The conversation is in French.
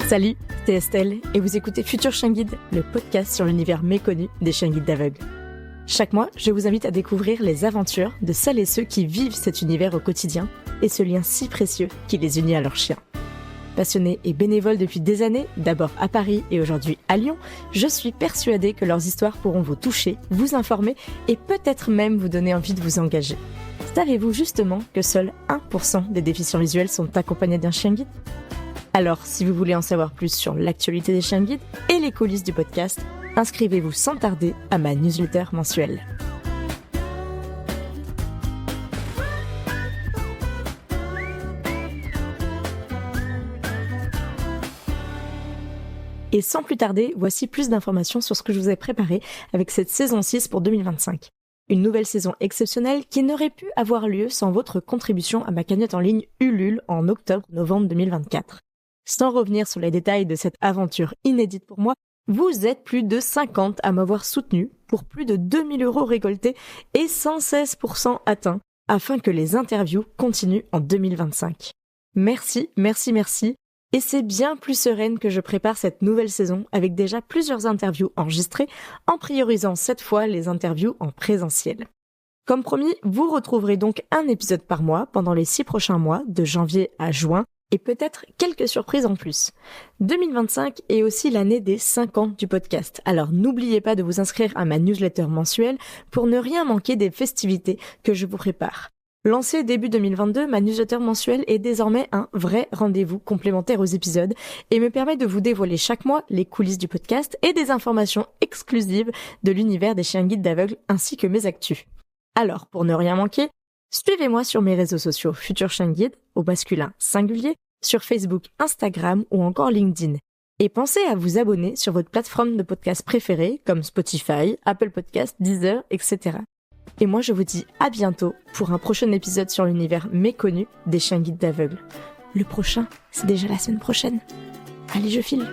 Salut, c'est Estelle et vous écoutez Futur Chien Guide, le podcast sur l'univers méconnu des chiens guides d'aveugles. Chaque mois, je vous invite à découvrir les aventures de celles et ceux qui vivent cet univers au quotidien et ce lien si précieux qui les unit à leurs chiens. Passionnée et bénévole depuis des années, d'abord à Paris et aujourd'hui à Lyon, je suis persuadée que leurs histoires pourront vous toucher, vous informer et peut-être même vous donner envie de vous engager. Savez-vous justement que seuls 1% des déficients visuels sont accompagnés d'un chien guide ? Alors, si vous voulez en savoir plus sur l'actualité des chiens guides et les coulisses du podcast, inscrivez-vous sans tarder à ma newsletter mensuelle. Et sans plus tarder, voici plus d'informations sur ce que je vous ai préparé avec cette saison 6 pour 2025. Une nouvelle saison exceptionnelle qui n'aurait pu avoir lieu sans votre contribution à ma cagnotte en ligne Ulule en octobre-novembre 2024. Sans revenir sur les détails de cette aventure inédite pour moi, vous êtes plus de 50 à m'avoir soutenu pour plus de 2000 € récoltés et 116% atteints afin que les interviews continuent en 2025. Merci. Et c'est bien plus sereine que je prépare cette nouvelle saison avec déjà plusieurs interviews enregistrées en priorisant cette fois les interviews en présentiel. Comme promis, vous retrouverez donc un épisode par mois pendant les 6 prochains mois, de janvier à juin, et peut-être quelques surprises en plus. 2025 est aussi l'année des 5 ans du podcast, alors n'oubliez pas de vous inscrire à ma newsletter mensuelle pour ne rien manquer des festivités que je vous prépare. Lancée début 2022, ma newsletter mensuelle est désormais un vrai rendez-vous complémentaire aux épisodes et me permet de vous dévoiler chaque mois les coulisses du podcast et des informations exclusives de l'univers des chiens guides d'aveugles ainsi que mes actus. Alors, pour ne rien manquer, suivez-moi sur mes réseaux sociaux Futur Chien Guide, au masculin singulier, sur Facebook, Instagram ou encore LinkedIn. Et pensez à vous abonner sur votre plateforme de podcast préférée comme Spotify, Apple Podcasts, Deezer, etc. Et moi je vous dis à bientôt pour un prochain épisode sur l'univers méconnu des chiens guides d'aveugles. Le prochain, c'est déjà la semaine prochaine. Allez, je file.